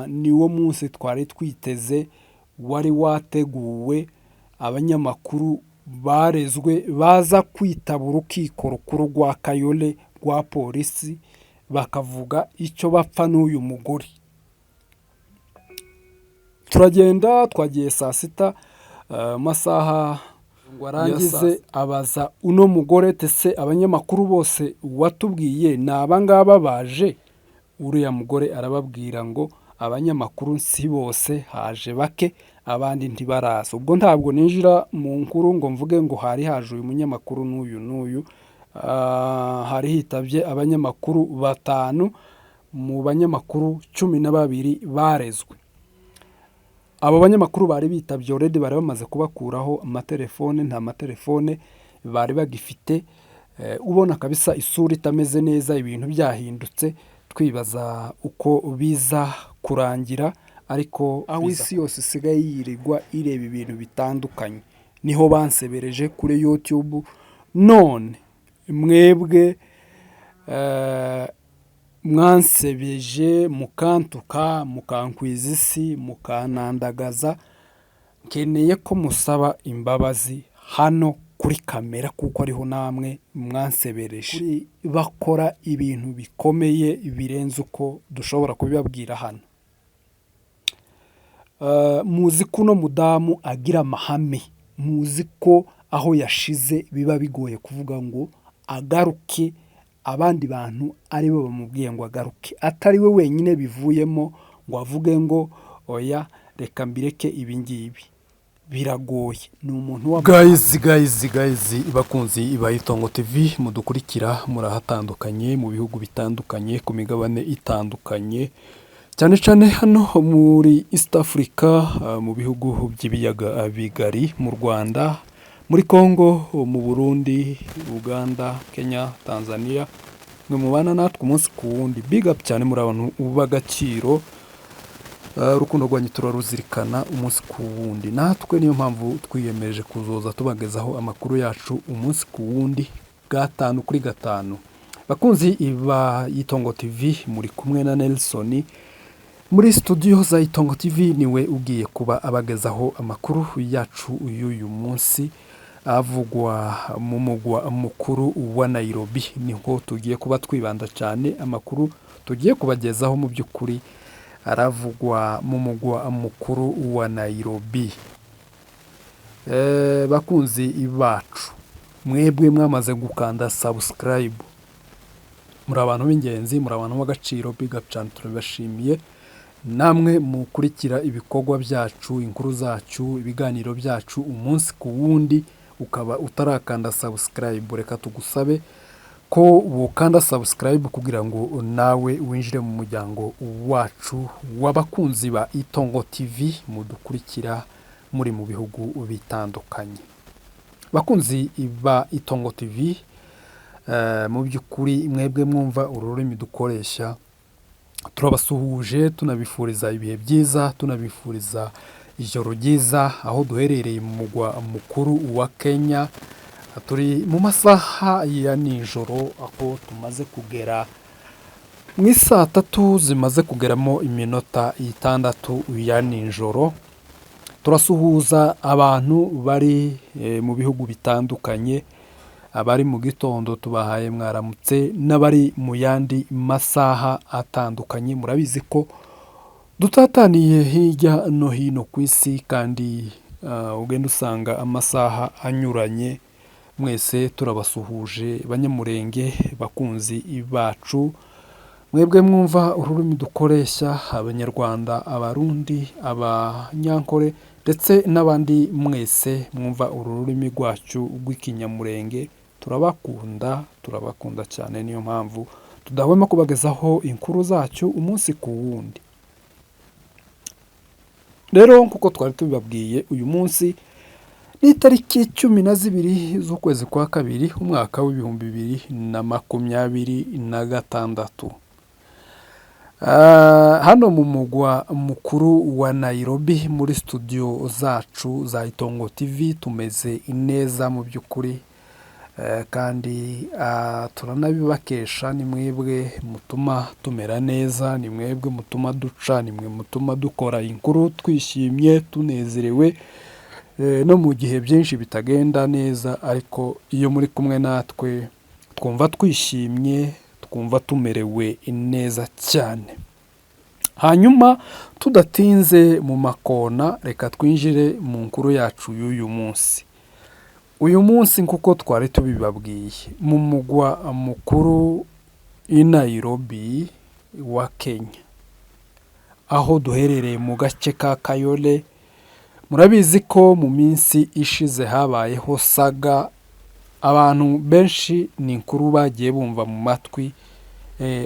niwo munsi twari twiteze wari wateguwe abanyamakuru barezwe baza kwitaba urukiko rukuru rwa Kayole rwa polisi bakavuga icyo bapfa n'uyu mugore. Turagenda twagiye saa sita masaha ngo arangize abaza uno mugore tese abanyamakuru bose watubwiye ni abangaba baje. Uriya mugore arababwira ngo abanyamakuru si bose, haje bake abandi ntibaraza. Ubwo ntabwo ninjira mu nkuru ngo mvuge ngo hari haje uyu munyamakuru n'uyu hari hitabye abanyamakuru 5 mu banyamakuru 12 barezwe. Abo banyamakuru bari bitabye already bari bamaze kubakuraho amatelefone, nta matelefone bari bagifite, ubona kabisa isura itameze neza, ibintu byahindutse. Twibaza uko biza kurangira, ariko aho isi yose isigaye yirirwa ireba ibintu bitandukanye, niho bansebereje kuri YouTube. None mwebwe mwansebeje mukantuka, mukankwiza isi, mukanandagaza, nkeneye ko musaba imbabazi hano kuri kamera, kuko ariho namwe mwansebereje. Bakora ibintu bikomeye birenze uko dushobora kubibabwira hano. Muzi ko uno mudamu agira amahame, muzi ko aho yashize biba bigoye kuvuga ngo agaruke, abandi bantu ari bo bamubwiye ngo agaruke, atari we wenyine bivuyemo ngo avuge ngo oya reka mbireke ibingibi. Biragoye. Ni umuntu wa guys bakunzi iba Itongo TV mudukurikira murahatandukanye mu bihugu bitandukanye, ku migabane itandukanye, cyane cyane hano muri East Africa, mu bihugu by'ibiyaga bigari, mu Rwanda, muri Congo, mu Burundi, Uganda, Kenya, Tanzania. Mwe mubana natwe umunsi ku wundi. Big up cyane muri abantu ubagaciro. Urukundo rwanyu turaruzirikana umunsi ku wundi. Natwe niyo mpamvu twiyemeje kuzoza tubagezaho amakuru yacu umunsi ku wundi, 5 kuri 5. Bakunzi iba Itongo TV, muri kumwe na Nelson muri studio za Itongo TV. Niwe ugiye kuba abagezaho amakuru yacu uyu munsi, avugwa mu mugwa mukuru wa Nairobi. Niho tugiye kuba twibanda cyane. Amakuru tugiye kubagezaho mu by'ukuri aravugwa mu mugwa mukuru wa Nairobi. Bakunzi bacu, mwebwe mwamaze gukanda subscribe, muri abantu b'ingenzi, muri abantu b'agaciro. Big up cyane, turabashimiye. Namwe mukurikira ibikorwa byacu, inkuru zacu, ibiganiro byacu umunsi ku wundi, ukaba utarakanda subscribe, reka tugusabe ko wukanda subscribe kugira ngo nawe winjire mu muryango wacu w'abakunzi ba Itongo TV mudukurikira muri mu bihugu bitandukanye. Bakunzi ba Itongo TV, mu by'ukuri mwebwe mwumva ururimi dukoresha, turabasuhuje, tunabifuriza ibihe byiza, tunabifuriza ijoro ryiza aho duherereye mu mugwa mukuru wa Kenya. Turi mu masaha ya nijoro, aho tumaze kugera mu saa 3 zimaze kugeramo iminota 6 ya nijoro. Turasuhuza abantu bari mu bihugu bitandukanye, abari mu gitondo tubahaye mwaramutse, n'abari mu yandi masaha atandukanye. Murabizi ko dutataniye hirya no hino ku isi, kandi ugenda usanga amasaha anyuranye. Mwese turabasuhuje banyamurenge, bakunzi bacu, mwebwe mwumva ururimi dukoresha, Abanyarwanda, Abarundi, Abanyankore, ndetse n'abandi mwese mwumva ururimi rwacu rw'ikinyamurenge. Turabakunda cyane. Niyo mpamvu tudahwema kubagezaho inkuru zacu umunsi ku wundi. Rero nkuko twari tubibabwiye, uyu munsi ni tariki 12 z'ukwezi kwa kabiri, umwaka w'2026. Hano mu mugwa mukuru wa Nairobi, muri studio zacu za Itongo TV, tumeze neza mu by'ukuri. kandi turanabibakesha, ni mwebwe mutuma tumera neza, ni mwebwe mutuma duca, ni mwe mutuma dukora inkuru twishimye tunezerewe, no mu gihe byinshi bitagenda neza, ariko iyo muri kumwe natwe twumva twishimye, twumva tumerewe neza cyane. Hanyuma tudatinze mu makona, reka twinjire mu nkuru yacu y'uyu munsi. Uyu munsi nk'uko twari tubibabwiye, mu mugwa mukuru i Nairobi wa Kenya, aho duherereye mu gace ka Kayole. Murabizi ko mu minsi ishize habayeho saga, abantu benshi ni inkuru bagiye bumva mu matwi,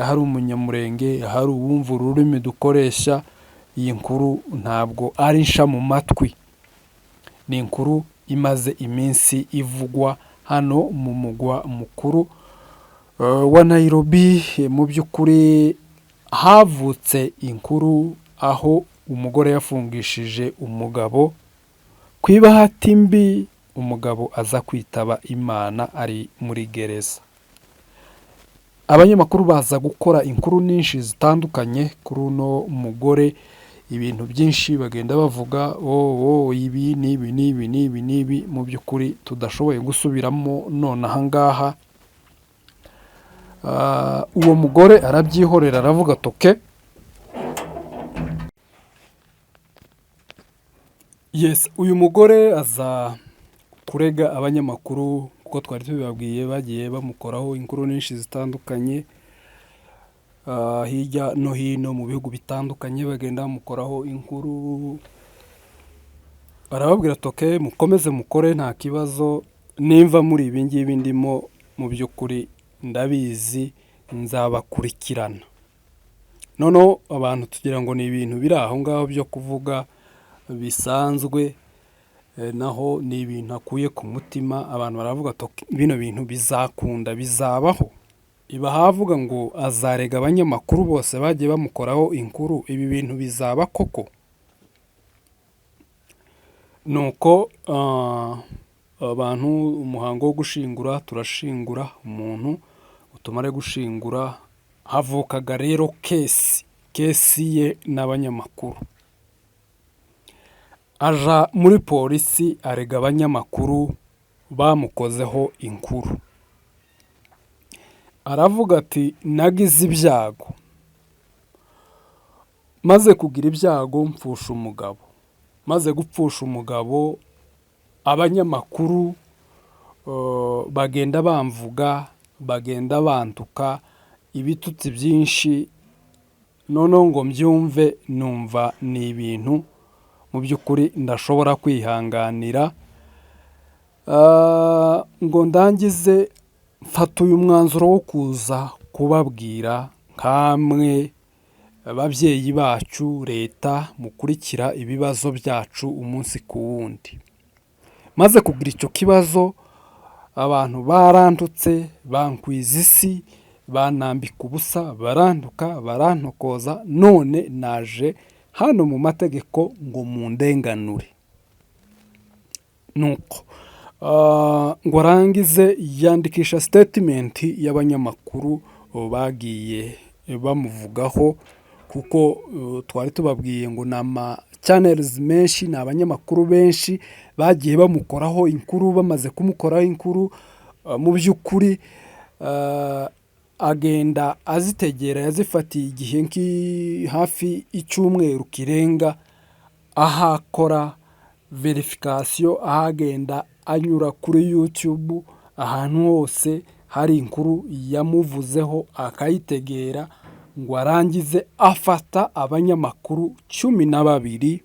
ahari umunyamurenge, ahari uwumva ururimi dukoresha, iyi nkuru ntabwo ari nsha mu matwi. Ni inkuru imaze iminsi ivugwa hano mu mugwa mukuru wa Nairobi. Mu by'ukuri havutse inkuru aho umugore yafungishije umugabo ku ibahati mbi, umugabo aza kwitaba Imana ari muri gereza. Abanyamakuru baza gukora inkuru nyinshi zitandukanye kuri uno mugore, ibintu byinshi bagenda bavuga ibi n'ibi n'ibi n'ibi n'ibi, mu by'ukuri tudashoboye gusubiramo none aha ngaha. Uwo mugore arabyihorera, aravuga toke uyu mugore aza kurega abanyamakuru, kuko twari tubibabwiye bagiye bamukoraho inkuru nyinshi zitandukanye, hirya no hino mu bihugu bitandukanye bagenda bamukoraho inkuru. Arababwira toke mukomeze mukore nta kibazo, nimva muri ibi ngibi ndimo mu by'ukuri ndabizi nzabakurikirana. Noneho abantu tugira ngo ni ibintu biri aho ngaho byo kuvuga bisanzwe, naho ni ibintu akuye ku mutima. Abantu baravuga toke bino bintu bizakunda, bizabaho. Iba havuga ngo azarega abanyamakuru bose bagiye bamukoraho inkuru, ibi bintu bizaba koko. Nuko abantu umuhango wo gushingura, turashingura umuntu, utumare gushingura, havukaga rero kesi ye n'abanyamakuru. Aja muri polisi arega abanyamakuru bamukozeho inkuru. Aravuga ati nagize ibyago, maze kugira ibyago mpfusha umugabo, maze gupfusha umugabo abanyamakuru bagenda bamvuga, bagenda bantuka ibitutsi byinshi. Noneho ngo mbyumve numva ni ibintu mu by'ukuri ndashobora kwihanganira, ngo ndangize mfata uyu mwanzuro wo kuza kubabwira nkamwe ababyeyi bacu, leta mukurikira ibibazo byacu umunsi ku wundi. Maze kugira icyo kibazo, abantu barantutse, bankwiza isi, banambika ubusa, barantuka, barantokoza, none naje hano mu mategeko ngo mundenganure. Nuko ngo arangize yandikisha statement y'abanyamakuru bagiye bamuvugaho, kuko twari tubabwiye ngo nama channels menshi, ni abanyamakuru benshi bagiye bamukoraho inkuru. Bamaze kumukoraho inkuru, mu by'ukuri agenda azitegera, yazifatiye igihe hafi icyumweru kirenga, ahakora verification, ahagenda anyura kuri YouTube, ahantu hose hari inkuru yamuvuzeho akayitegera, ngo arangize afata abanyamakuru 12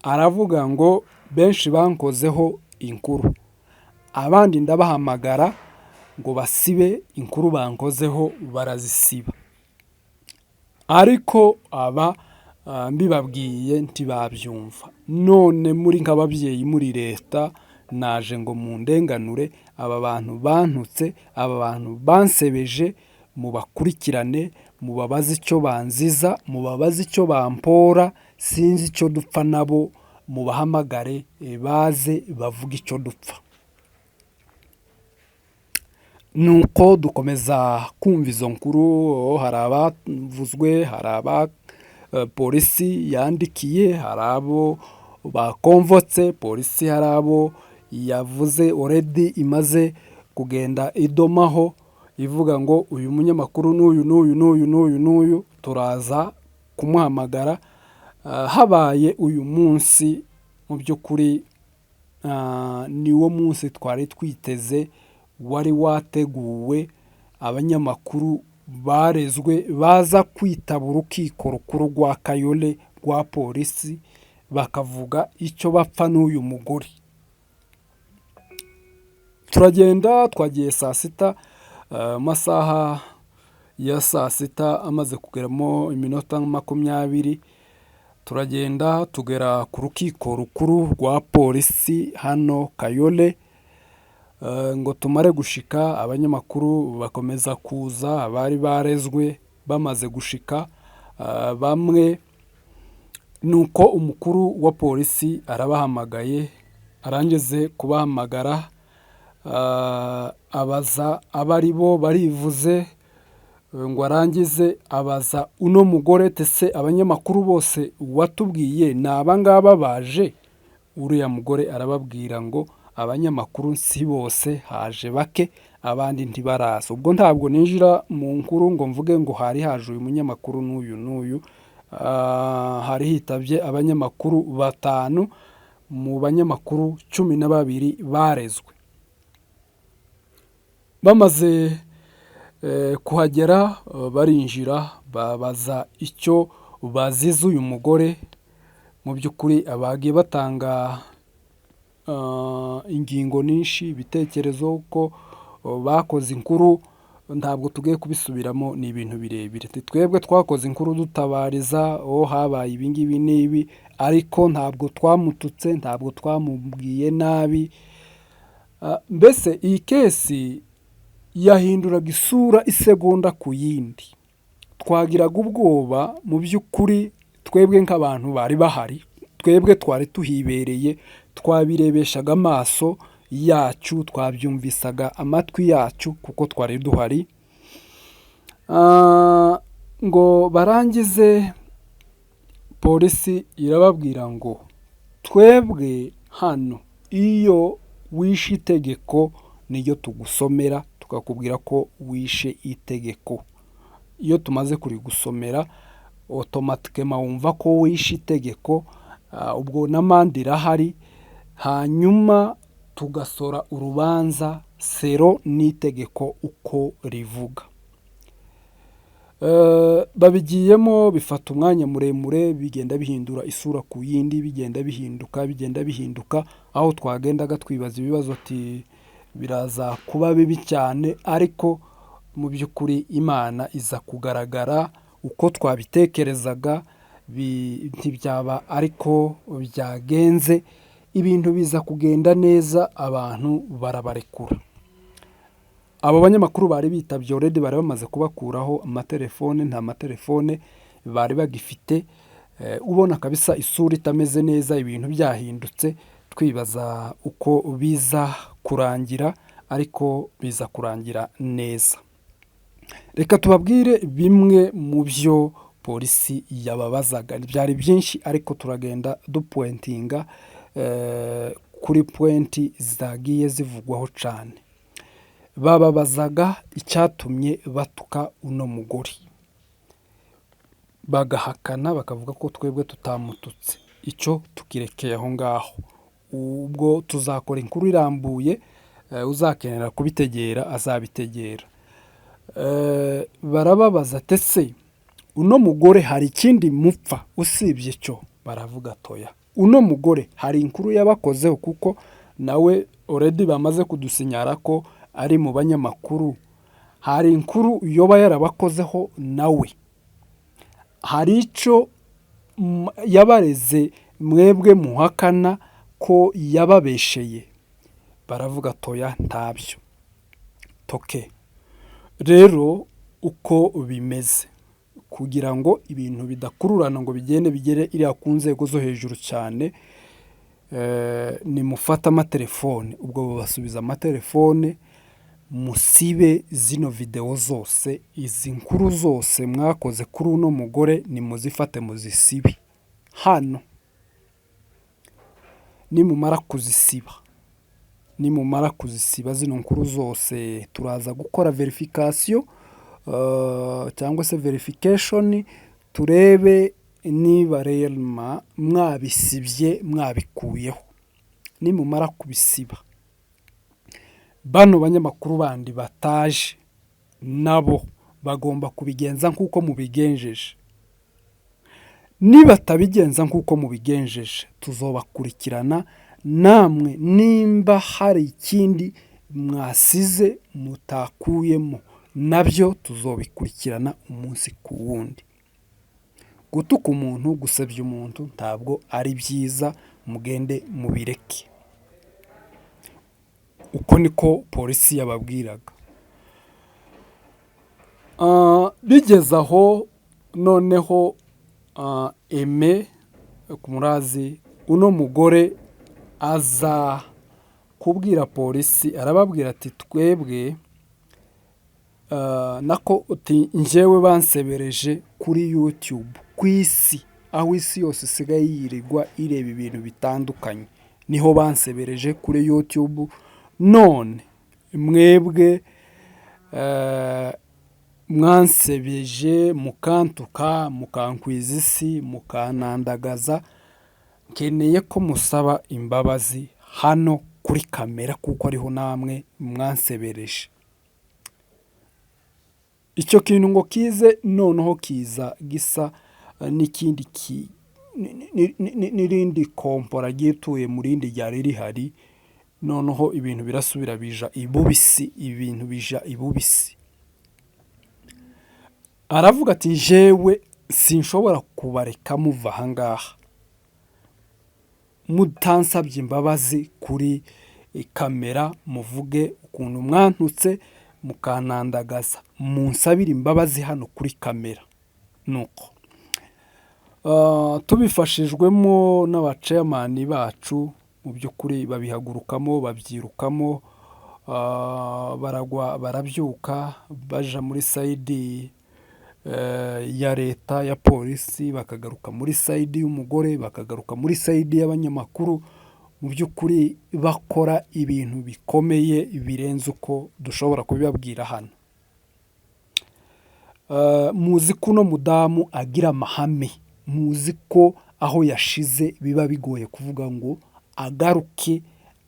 aravuga ngo benshi bankozeho inkuru, abandi ndabahamagara ngo basibe inkuru bankozeho, barazisiba. Ariko aba mbibabwiye ntibabyumva. None muri nk'ababyeyi, muri leta, naje ngo mundenganure. Aba bantu bantutse, aba bantu bansebeje, mubakurikirane, mubabaze icyo banziza, mubabaze icyo bampora, sinzi icyo dupfa nabo, mubahamagare baze bavuga icyo dupfa. nuko dukomeza kumva izo nkuru, hari abavuzwe, hari aba polisi yandikiye, hari abo bakomvotse polisi, hari abo yavuze already imaze kugenda idomaho ivuga ngo uyu munyamakuru n'uyu turaza kumuhamagara. Habaye uyu munsi mu by'ukuri niwo munsi twari twiteze wari wateguwe, abanyamakuru barezwe baza kwitaba urukiko rukuru rwa Kayole rwa polisi bakavuga icyo bapfa n'uyu mugore. Turagenda, twagiye saa sita, amasaha ya saa sita amaze kugeramo iminota 20, turagenda tugera ku rukiko rukuru rwa polisi hano Kayole. Ngo tumare gushika, abanyamakuru bakomeza kuza, abari barezwe bamaze gushika bamwe, nuko umukuru wa polisi arabahamagaye. Arangeze kubahamagara abaza abari bo barivuze, ngo arangize abaza uno mugore, tese abanyamakuru bose watubwiye ni abangaba baje? Uriya mugore arababwira ngo abanyamakuru si bose, haje bake, abandi ntibaraza. Ubwo ntabwo ninjira mu nkuru ngo mvuge ngo hari haje uyu munyamakuru n'uyu. Hari hitabye abanyamakuru 5 mu banyamakuru 12 barezwe. Bamaze kuhagera, barinjira babaza icyo bazize uyu mugore. Mu by'ukuri abagiye batanga ingingo nyinshi, ibitekerezo ko bakoze inkuru, ntabwo tugiye kubisubiramo, ni ibintu birebire. Twebwe twakoze inkuru dutabariza habaye ibingibi n'ibi, ariko ntabwo twamututse, ntabwo twamubwiye nabi. Mbese iyi kesi yahinduraga isura isegonda ku yindi. Twagiraga ubwoba mu by'ukuri, twebwe nk'abantu bari bahari, twebwe twari tuhibereye, twabirebeshaga amaso yacu, twabyumvisaga amatwi yacu kuko twari duhari. Ngo barangize, polisi irababwira ngo twebwe hano iyo wishe itegeko niyo tugusomera, tukakubwira ko wishe itegeko. Iyo tumaze kurigusomera automatikema wumva ko wishe itegeko, ubwo n'amande irahari, hanyuma tugasora urubanza sero n'itegeko uko rivuga. Babigiyemo, bifata umwanya muremure, bigenda bihindura isura ku yindi, bigenda bihinduka, aho twagendaga twibaza ibibazo ati biraza kuba bibi cyane, ariko mu by'ukuri Imana iza kugaragara uko twabitekerezaga, ntibyaba ariko byagenze, ibintu biza kugenda neza, abantu barabarekura. Abo banyamakuru bari bitabye already, bari bamaze kubakuraho amatelefone, nta matelefone bari bagifite. Ubona kabisa isura itameze neza, ibintu byahindutse, twibaza uko biza kurangira, ariko biza kurangira neza. Reka tubabwire bimwe mu byo polisi yababazaga. Byari byinshi, ariko turagenda dupointinga kuri pointi zagiye zivugwaho cyane. Bababazaga icyatumye batuka uno mugore, bagahakana bakavuga ko twebwe tutamututse. Icyo tukirekeye aho ngaho, ubwo tuzakora inkuru irambuye, uzakenera kubitegera azabitegera. Barababaza tese uno mugore hari ikindi mupfa usibye cyo? Baravuga toya, uno mugore hari inkuru yabakozeho, kuko nawe already bamaze kudusinyara ko ari mu banyamakuru. Hari inkuru yoba yarabakozeho nawe, hari icyo yabareze mwebwe muhakana ko yababesheye? Baravuga toya, ntabyo. Toke rero uko bimeze, kugira ngo ibintu bidakururana ngo bigere iriya ku nzego zo hejuru cyane, ni mufata amatelefone. Ubwo basubiza amatelefone, musibe zino videwo zose, izi nkuru zose mwakoze kuri uno mugore nimuzifate muzisibe hano. nimumara kuzisiba zino nkuru zose turaza gukora verification cyangwa se verification, turebe niba rema mwabisibye mwabikuyeho. Nimumara kubisiba, bano banyamakuru bandi bataje nabo bagomba kubigenza nk'uko mubigenjeje. Nibatabigenza nk'uko mubigenjeje, tuzobakurikirana. Namwe nimba hari ikindi mwasize mutakuyemo, nabyo tuzobikurikirana umunsi ku wundi. Gutuka umuntu, gusebya umuntu ntabwo ari byiza, mugende mubireke. Uko niko polisi yababwiraga. Bigeze aho noneho Aime kumurazi uno mugore aza kubwira polisi, arababwira ati twebwe nako uti njyewe bansebereje kuri YouTube ku isi, aho isi yose isigaye yirirwa ireba ibintu bitandukanye, niho bansebereje kuri YouTube. None mwebwe mwansebeje mukantuka, mukankwiza isi, mukanandagaza, nkeneye ko musaba imbabazi hano kuri kamera kuko ariho namwe mwansebereje. Icyo kintu ngo kize noneho kiza gisa n'ikindi n'irindi kompora gituye mu rindi ryari rihari. Noneho ibintu birasubira bija ibubisi. Aravuga ati jewe sinshobora kubareka muva ahangaha mutansabye imbabazi kuri kamera, muvuge ukuntu mwantutse mukanandagaza, munsabire imbabazi hano kuri kamera. Nuko tubifashijwemo n'abachairman bacu, mu by'ukuri babihagurukamo, babyirukamo, barabyuka baja muri side ya leta ya polisi, bakagaruka muri side y'umugore, bakagaruka muri side y'abanyamakuru. Mu by'ukuri bakora ibintu bikomeye birenze uko dushobora kubibabwira hano. Muzi ko uno mudamu agira amahame, muzi ko aho yashize biba bigoye kuvuga ngo agaruke,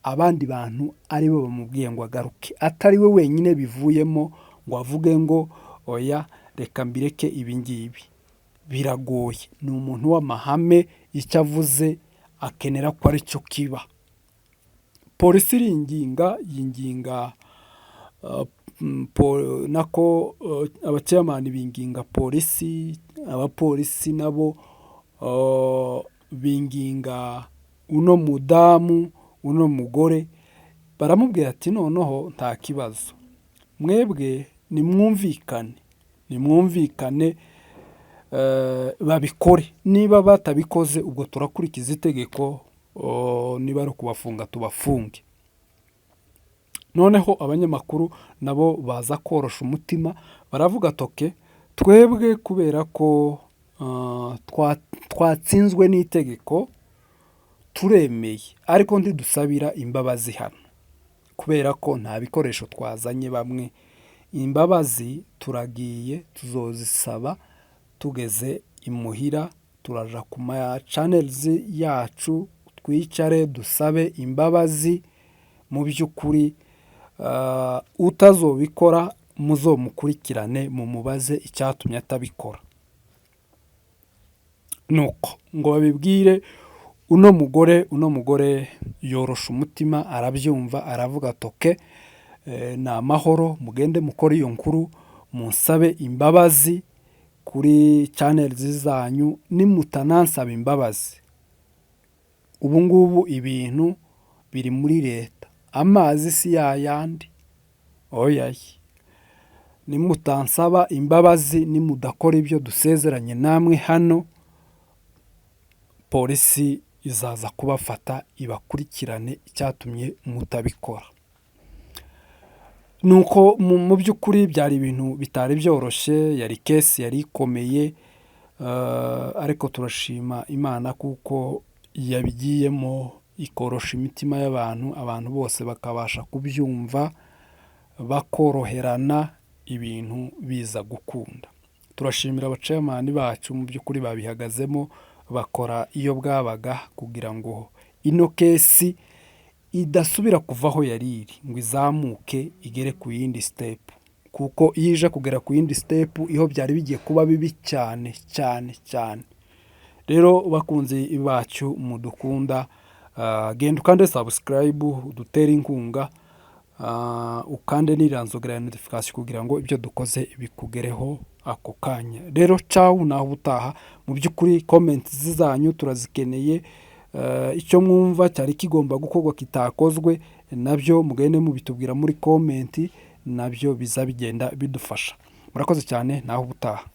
abandi bantu ari bo bamubwiye ngo agaruke, atari we wenyine bivuyemo ngo avuge ngo oya reka mbireke ibingibi. Biragoye. Ni umuntu w'amahame, icyo avuze akenera ko ari cyo kiba. Polisi yinginga nako abachairman binginga polisi, abapolisi nabo binginga uno mudamu, uno mugore. Baramubwira ati noneho nta kibazo, mwebwe nimwumvikane babikore. Niba batabikoze ubwo turakurikiza itegeko, niba ari kubafunga tubafunge. Noneho abanyamakuru nabo baza korosha umutima, baravuga toke twebwe kubera ko twatsinzwe n'itegeko turemeye, ariko ndidusabira imbabazi hano kubera ko nta bikoresho twazanye. Bamwe imbabazi turagiye tuzozisaba tugeze imuhira, turaja ku ma channels yacu twicare dusabe imbabazi. Mu by'ukuri utazobikora muzomukurikirane mumubaze icyatumye atabikora. Nuko ngo babibwire uno mugore yorosha umutima, arabyumva, aravuga toke ni amahoro, mugende mukora iyo nkuru, munsabe imbabazi kuri channels zanyu. Nimutanansaba imbabazi, ubu ngubu ibintu biri muri leta, amazi si yayandi. Oyaye, nimutansaba imbabazi, nimudakora ibyo dusezeranye namwe hano, polisi izaza kubafata ibakurikirane icyatumye mutabikora. nuko mu by'ukuri byari ibintu bitari byoroshye, yari kesi yari ikomeye, ariko turashima Imana kuko yabigiyemo ikorosha imitima y'abantu, abantu bose bakabasha kubyumva, bakoroherana, ibintu biza gukunda. Turashimira abacamani bacu mu by'ukuri babihagazemo, bakora iyo bwabaga kugira ngo ino kesi idasubira kuva aho yari iri, ngo izamuke igere ku yindi sitepu, kuko iyo ije kugera ku yindi sitepu iho byari bigiye kuba bibi cyane cyane cyane. Rero bakunzi bacu mudukunda, genda ukande subscribe, udutere inkunga, ukande n'iranzogera ya notification kugira ngo ibyo dukoze bikugereho ako kanya. Rero ciao, naho ubutaha. Mu by'ukuri comments zanyu turazikeneye, icyo mwumva cyari kigomba gukorwa kitakozwe nabyo mugende mubitubwira muri comment, nabyo biza bigenda bidufasha. Murakoze cyane, naho ubutaha.